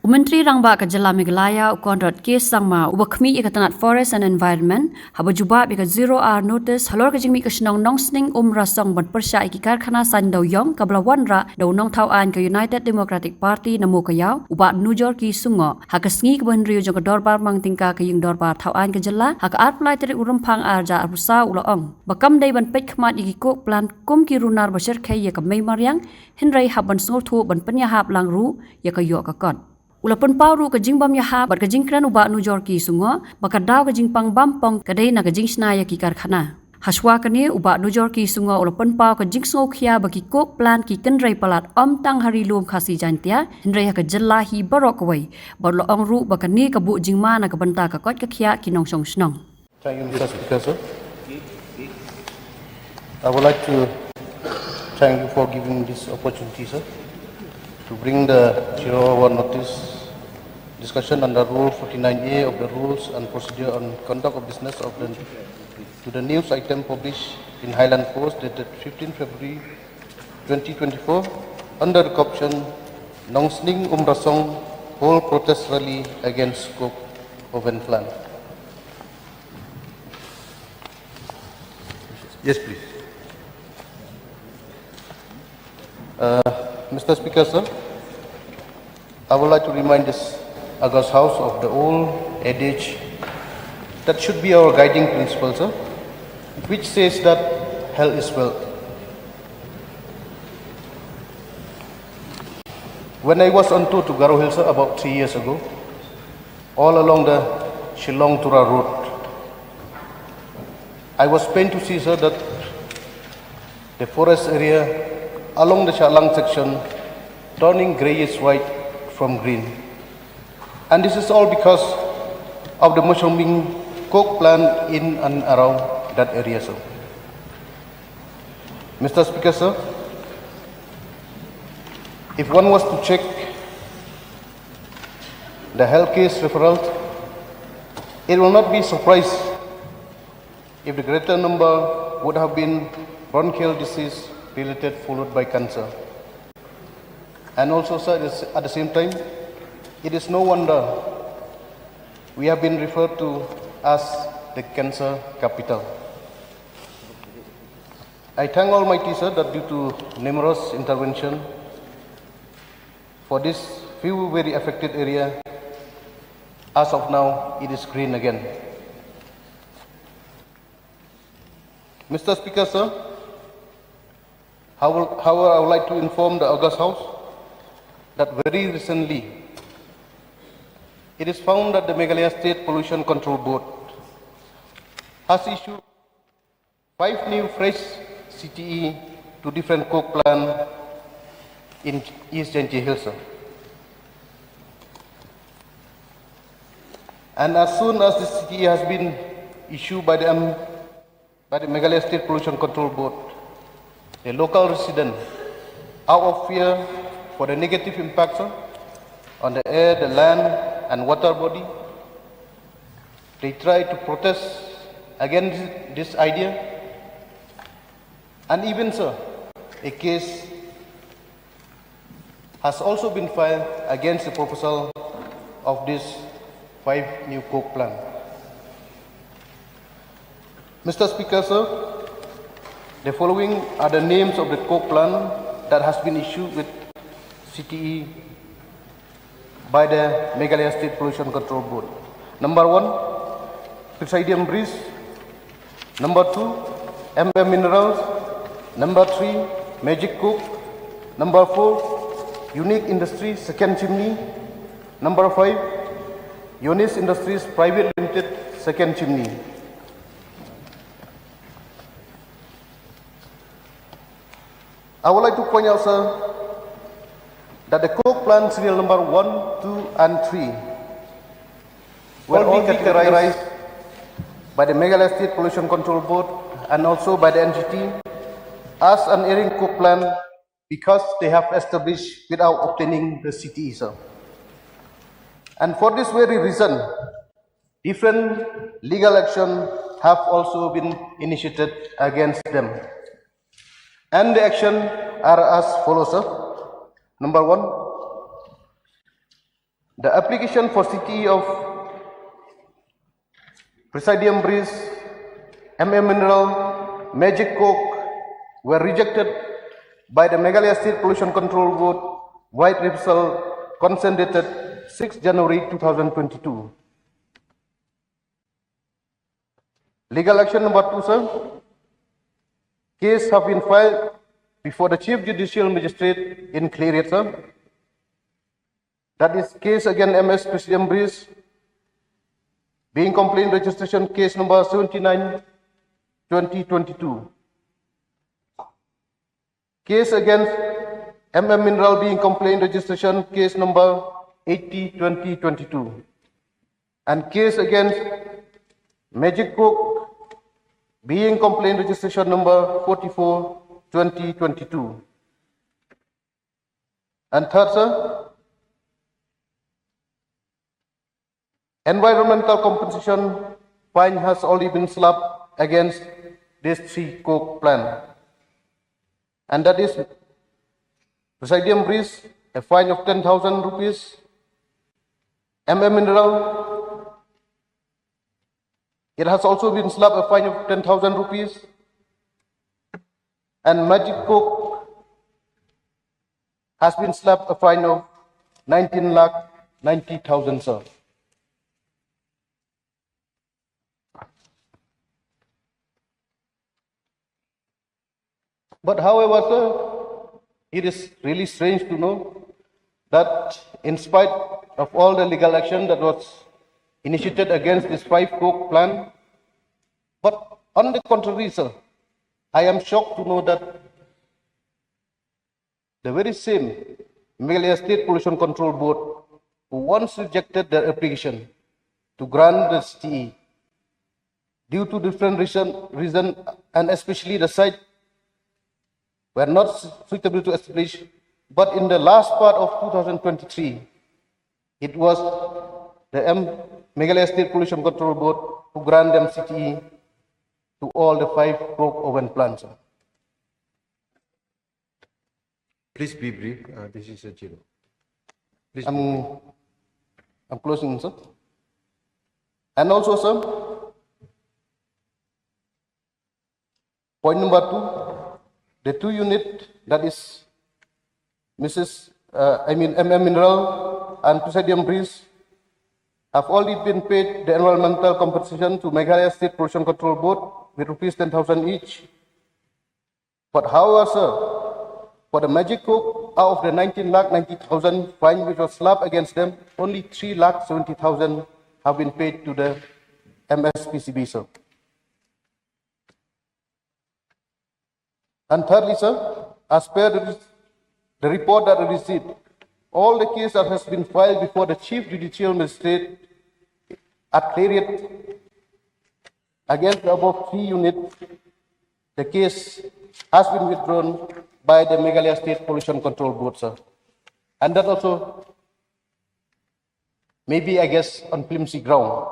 Menteri Rangba ke Jela Meghalaya ukondrat kes sangma ubakmi ikatanat Forest and Environment haba juba bika 0 hour notice halor ke jingmi ke snong nongsning rasong ban persya iki karkhana san daw yong kabla wanra daw nong thau an ke United Democratic Party namo ke yaw uba nujor ki sungo hakasngi ke ban rio jong ke dorbar mang tingka ke ying dorbar thau an ke Jela hak apply teri urumpang arja arbusa ulaong bakam dai ban Peit Khmat iki ko plan kum ki Runar basir khay ya ke Mariang hinrai haban sngol thu ban penyahap langru ya ke yo ka kon Ulapun pauru ke jing bam yaha bat ke jing kran uba nujor ki sungo baka daw ke jing pang bampong kadai na ke jing snaya ki karkhana haswa kani uba nujor ki sungo ulapun pau ke jing sngo khia baki kok plan ki kenrai palat om tang hari lum khasi jantia hinrai ke Jela hi barok wai bor lo ong ru baka ni ke bu jing ma na ke banta ka kot ke khia ki nong song snong. Thank you, Mr. Speaker, sir. I would like to thank you for giving this opportunity, sir, to bring the Kyrwoh notice discussion under Rule 49A of the Rules and Procedure on Conduct of Business of to the news item published in Highland Post dated 15 February 2024 under the caption Nongsning Rasong Whole Protest Rally Against Coke Oven Plan. Yes, please. Mr. Speaker, sir, I would like to remind this August House of the old adage that should be our guiding principle, sir, which says that health is wealth. When I was on tour to Kyrwoh Hill, sir, about 3 years ago, all along the Shillong Tura road, I was pained to see, sir, that the forest area along the Shillong section turning greyish white from green. And this is all because of the mushrooming coke plant in and around that area, sir. Mr. Speaker, sir, if one was to check the health case referral, it will not be surprised if the greater number would have been bronchial disease related followed by cancer. And also, sir, at the same time, it is no wonder we have been referred to as the cancer capital. I thank Almighty, sir, that due to numerous interventions for this few very affected area, as of now, it is green again. Mr. Speaker, sir, however, I would like to inform the August House that very recently it is found that the Meghalaya State Pollution Control Board has issued 5 new fresh CTE to different coke plants in East Janji Hills, sir. And as soon as the CTE has been issued by the Meghalaya State Pollution Control Board, the local resident, out of fear for the negative impacts on the air, the land, and water body, they try to protest against this idea. And even, sir, a case has also been filed against the proposal of these 5 new coke plants. Mr. Speaker, sir, the following are the names of the coke plant that has been issued with CTE by the Meghalaya State Pollution Control Board. Number 1, Presidium Breeze. Number 2, MM Minerals. Number 3, Magic Coke. Number 4, Unique Industries Second Chimney. Number 5, Yonis Industries Private Limited Second Chimney. I would like to point out, sir, that the coke plant serial number 1, 2, and 3 will all be categorized by the Meghalaya State Pollution Control Board and also by the NGT as an airing coke plant because they have established without obtaining the CTE, sir. And for this very reason, different legal action have also been initiated against them. And the action are as follows, sir. Number 1, The application for CTE of Presidium Breeze, MM Mineral, Magic Coke were rejected by the Meghalaya State Pollution Control Board, White Reversal, consent dated 6 January 2022. Legal action number 2, sir. Case have been filed before the Chief Judicial Magistrate in Kyrwoh, sir. That is case against MS Presidium Breeze, being complaint registration case number 79/2022. Case against MM Mineral being complaint registration case number 80/2022. And case against Magic Coke being complaint registration number 44/2022. And third, sir, environmental compensation fine has already been slapped against this 3 coke plant. And that is Presidium Breeze, a fine of 10,000 rupees. MM Mineral, it has also been slapped a fine of 10,000 rupees. And Magic Coke has been slapped a fine of 19,90,000, sir. But however, sir, it is really strange to know that in spite of all the legal action that was initiated against this 5 coke plant, but on the contrary, sir, I am shocked to know that the very same Meghalaya State Pollution Control Board who once rejected their application to grant the CTE due to different reason and especially the site were not suitable to establish, but in the last part of 2023, it was the Meghalaya State Pollution Control Board who granted them CTE to all the 5 coke oven plants. Please be brief. This is a zero. Please. I'm closing, sir. And also, sir, point number 2. The 2 unit, that is MM Mineral and Presidium Breeze, have already been paid the environmental compensation to Meghalaya State Pollution Control Board with rupees 10,000 each. But however, sir, for the Magic Coke, out of the 19,90,000 fine which was slapped against them, only 3,70,000 have been paid to the MSPCB, sir. And thirdly, sir, as per the report that I received, all the cases that has been filed before the Chief Judicial Magistrate at Kyrwoh against the above 3 units, the case has been withdrawn by the Meghalaya State Pollution Control Board, sir. And that also maybe, I guess, on flimsy ground.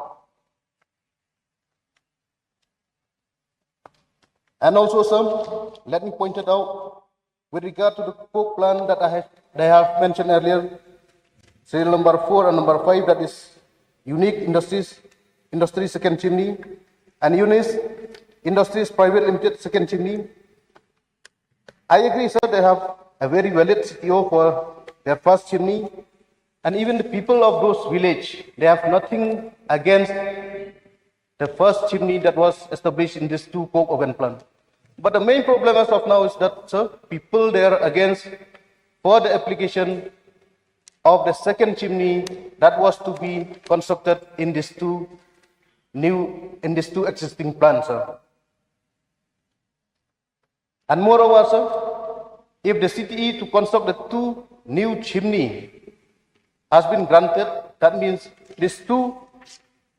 And also, sir, let me point it out with regard to the coke plant that I have mentioned earlier, serial number 4 and number 5, that is Unique Industries second chimney, and Unis Industries Private Limited second chimney. I agree, sir, they have a very valid CTO for their first chimney, and even the people of those village, they have nothing against the first chimney that was established in these 2 coke oven plants. But the main problem as of now is that, sir, people they are against for the application of the second chimney that was to be constructed in these 2 existing plants, sir. And moreover, sir, if the CTE to construct the 2 new chimney has been granted, that means these 2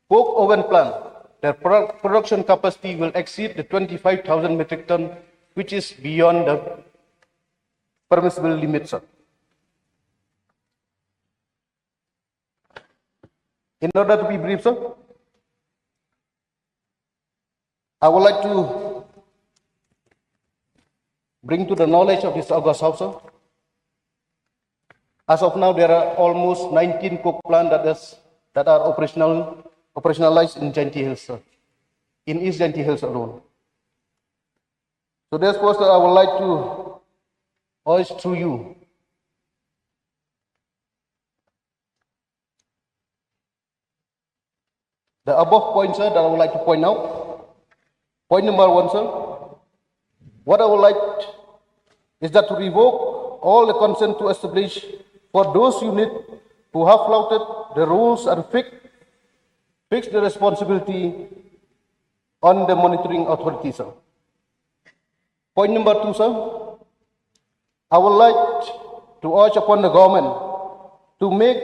coke oven plants, their production capacity will exceed the 25,000 metric ton, which is beyond the permissible limit, sir. In order to be brief, sir, I would like to bring to the knowledge of this August House, sir, As of now, there are almost 19 coke plants that are operationalized in Jainti Hills, sir, in East Jainti Hills alone. So therefore, sir, I would like to urge through you the above points, sir, that I would like to point out. Point number one, sir, what I would like is that to revoke all the consent to establish for those units who have flouted the rules and fix the responsibility on the monitoring authority, sir. Point number two, sir, I would like to urge upon the government to make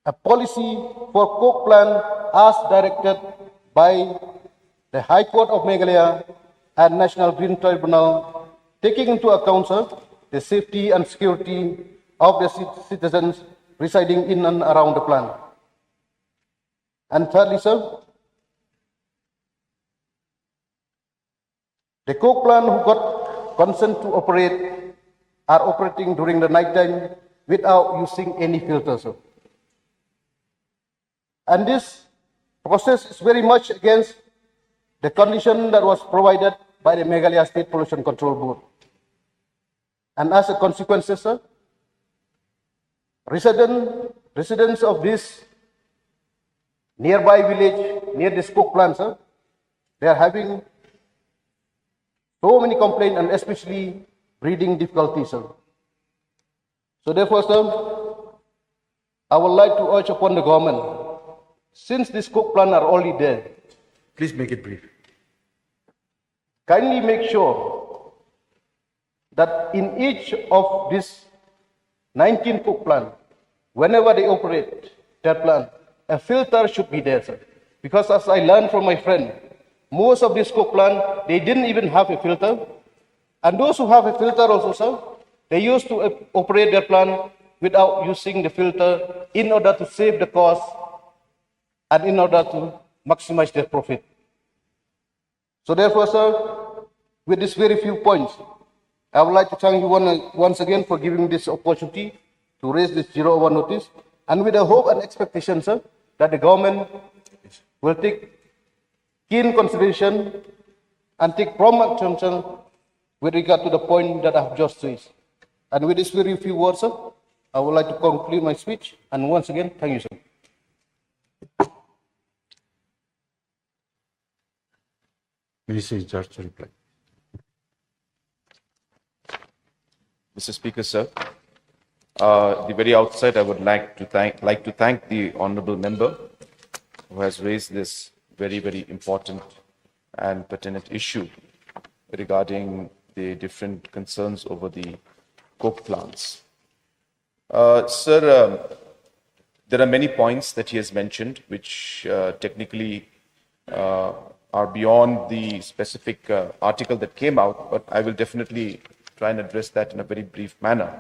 a policy for coke plant as directed by the High Court of Meghalaya and National Green Tribunal, taking into account, sir, the safety and security of the citizens residing in and around the plant. And thirdly, sir, the coke plant who got consent to operate are operating during the night time without using any filter, sir. And this process is very much against the condition that was provided by the Meghalaya State Pollution Control Board. And as a consequence, sir, residents of this nearby village near this coke plant, sir, they are having so many complaints and especially breathing difficulties, sir. So therefore, sir, I would like to urge upon the government, since these coke plants are already there, Please make it brief. kindly make sure that in each of these 19 coke plants, whenever they operate their plant, a filter should be there, sir. Because as I learned from my friend, most of these coke plants, they didn't even have a filter. And those who have a filter also, sir, they used to operate their plant without using the filter in order to save the cost and in order to maximize their profit. So therefore, sir, with these very few points, I would like to thank you once again for giving me this opportunity to raise this 001 notice, and with the hope and expectation, sir, that the government will take keen consideration and take prompt action with regard to the point that I have just raised. And with these very few words, sir, I would like to conclude my speech, and once again, thank you, sir. Minister is just to reply. Mr. Speaker, sir, the very outset, I would like to thank the honourable member who has raised this very, very important and pertinent issue regarding the different concerns over the coke plants. Sir, there are many points that he has mentioned which technically are beyond the specific article that came out, but I will definitely try and address that in a very brief manner.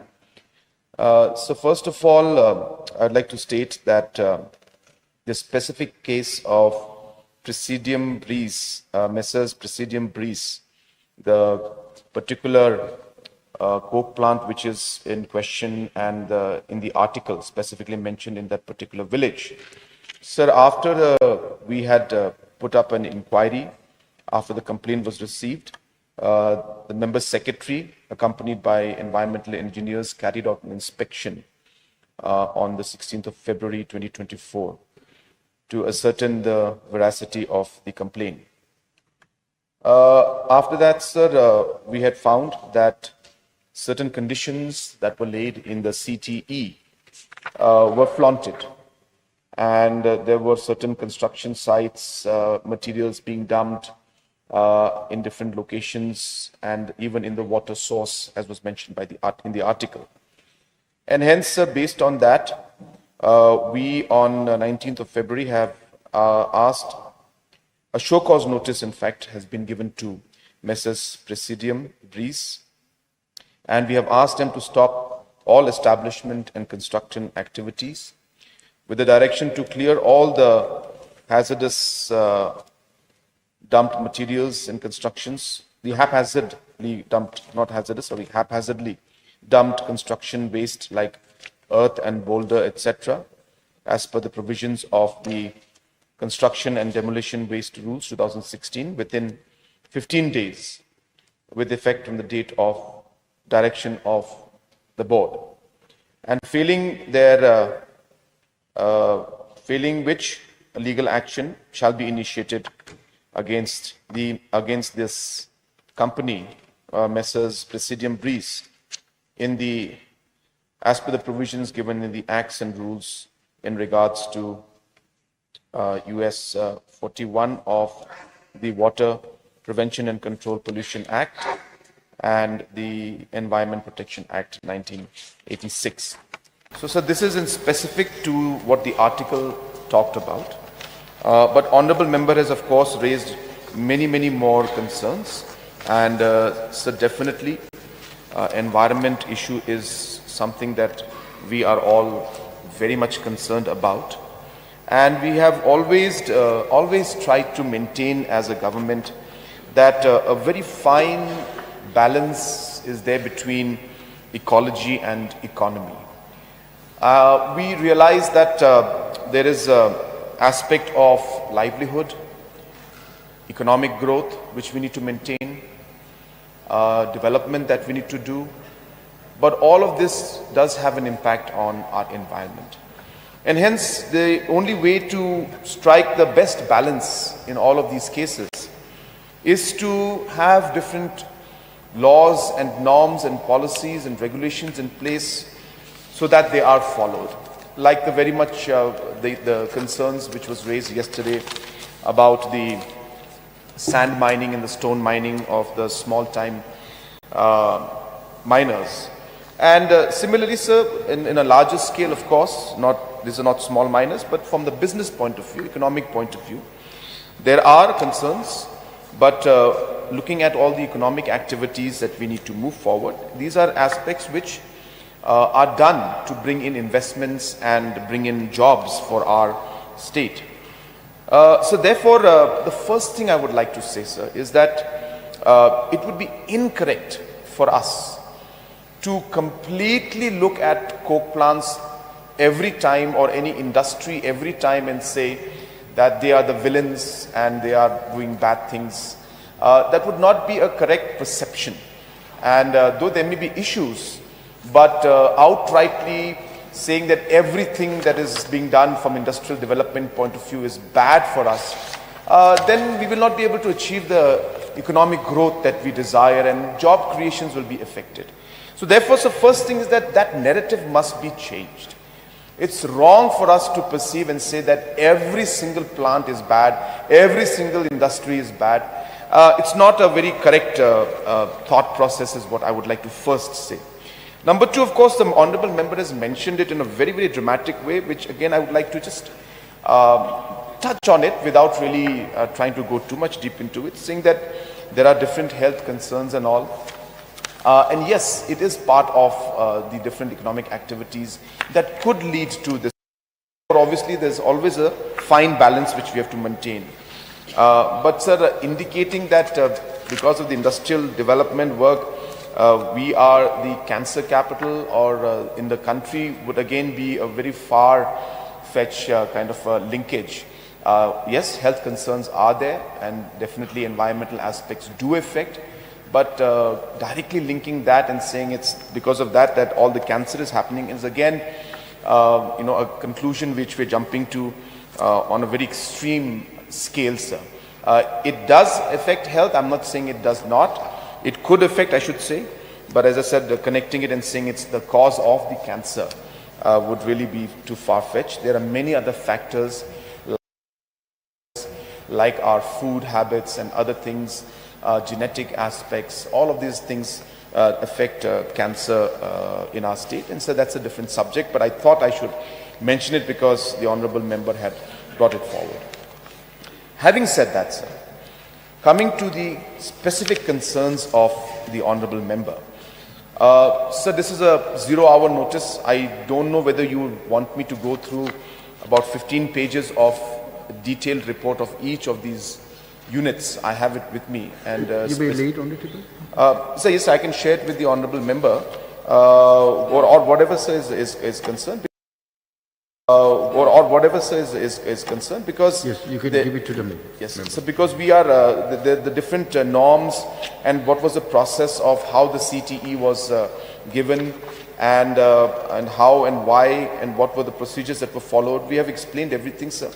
So first of all, I'd like to state that the specific case of Presidium Breeze, Messrs. Presidium Breeze, the particular coke plant which is in question and in the article specifically mentioned in that particular village. Sir, after we had put up an inquiry, after the complaint was received, the member secretary, accompanied by environmental engineers, carried out an inspection on the 16th of February 2024 to ascertain the veracity of the complaint. After that, sir, we had found that certain conditions that were laid in the CTE were flaunted, and there were certain construction sites, materials being dumped in different locations, and even in the water source, as was mentioned by in the article. And hence, based on that, we on 19th of February have asked a show cause notice, in fact, has been given to Messrs. Presidium Breeze, and we have asked them to stop all establishment and construction activities with the direction to clear all the hazardous dumped materials and constructions, the haphazardly dumped, not hazardous, sorry, haphazardly dumped construction waste like earth and boulder, etc., as per the provisions of the Construction and Demolition Waste Rules 2016 within 15 days with effect from the date of direction of the board. And failing which a legal action shall be initiated against this company, Messrs. Presidium Breeze, as per the provisions given in the acts and rules in regards to US 41 of the Water Prevention and Control Pollution Act and the Environment Protection Act 1986. So, sir, this is in specific to what the article talked about. But honorable member has, of course, raised many more concerns. And, so definitely, environment issue is something that we are all very much concerned about. And we have always tried to maintain as a government that a very fine balance is there between ecology and economy. We realize that there is an aspect of livelihood, economic growth, which we need to maintain, development that we need to do, but all of this does have an impact on our environment. And hence, the only way to strike the best balance in all of these cases is to have different laws and norms and policies and regulations in place so that they are followed. Like the very much the concerns which was raised yesterday about the sand mining and the stone mining of the small time miners. And similarly, sir, in a larger scale, of course, these are not small miners, but from the business point of view, economic point of view, there are concerns, but looking at all the economic activities that we need to move forward, these are aspects which are done to bring in investments and bring in jobs for our state. So therefore, the first thing I would like to say, sir, is that it would be incorrect for us to completely look at coke plants every time, or any industry every time, and say that they are the villains and they are doing bad things. That would not be a correct perception. And though there may be issues, but outrightly saying that everything that is being done from industrial development point of view is bad for us, then we will not be able to achieve the economic growth that we desire, and job creations will be affected. So therefore, the first thing is that narrative must be changed. It's wrong for us to perceive and say that every single plant is bad, every single industry is bad. It's not a very correct thought process, is what I would like to first say. Number two, of course, the honorable member has mentioned it in a very dramatic way, which again I would like to just touch on it without really trying to go too much deep into it, saying that there are different health concerns and all. And yes, it is part of the different economic activities that could lead to this. Obviously, there's always a fine balance which we have to maintain. But sir, indicating that because of the industrial development work, we are the cancer capital or in the country would again be a very far-fetched kind of linkage. Yes, health concerns are there, and definitely environmental aspects do affect. But directly linking that and saying it's because of that all the cancer is happening is again, a conclusion which we're jumping to on a very extreme scale, sir. It does affect health. I'm not saying it does not. It could affect, I should say. But as I said, connecting it and saying it's the cause of the cancer would really be too far-fetched. There are many other factors like our food habits and other things, genetic aspects, all of these things affect cancer in our state. And so that's a different subject, but I thought I should mention it because the honorable member had brought it forward. Having said that, sir, coming to the specific concerns of the honorable member. Sir, this is a 0-hour notice. I don't know whether you would want me to go through about 15 pages of a detailed report of each of these units. I have it with me. And you may late on it. So yes, I can share it with the honorable member. or whatever sir is concerned. Or whatever sir is concerned, because Yes, you can give it to them. yes, so because we are the different norms and what was the process of how the CTE was given, and how and why and what were the procedures that were followed. We have explained everything, sir.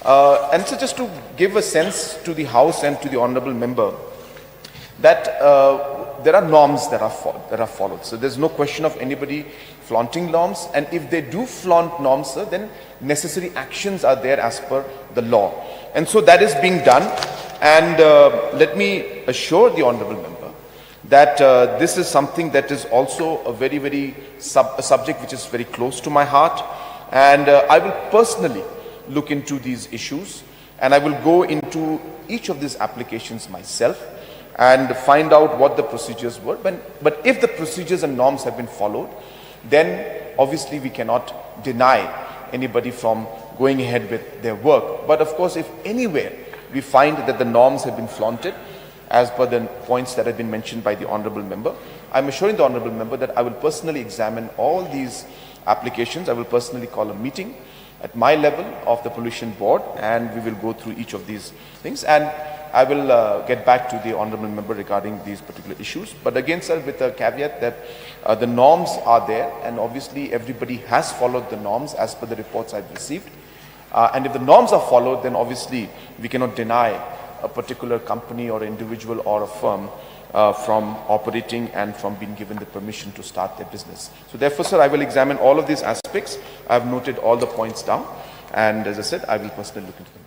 And so just to give a sense to the House and to the honourable member that there are norms that are followed. So there's no question of anybody flaunting norms, and if they do flaunt norms, sir, then necessary actions are there as per the law. And so that is being done. And let me assure the honourable member that this is something that is also a very subject which is very close to my heart, and I will personally look into these issues, and I will go into each of these applications myself and find out what the procedures were. But if the procedures and norms have been followed, then obviously we cannot deny anybody from going ahead with their work. But of course, if anywhere we find that the norms have been flaunted as per the points that have been mentioned by the honourable member, I'm assuring the honourable member that I will personally examine all these applications. I will personally call a meeting at my level of the pollution board, and we will go through each of these things, and I will get back to the honourable member regarding these particular issues. But again, sir, with a caveat that the norms are there, and obviously everybody has followed the norms as per the reports I've received. And if the norms are followed, then obviously we cannot deny a particular company or individual or a firm from operating and from being given the permission to start their business. So therefore, sir, I will examine all of these aspects. I have noted all the points down, and as I said, I will personally look into them.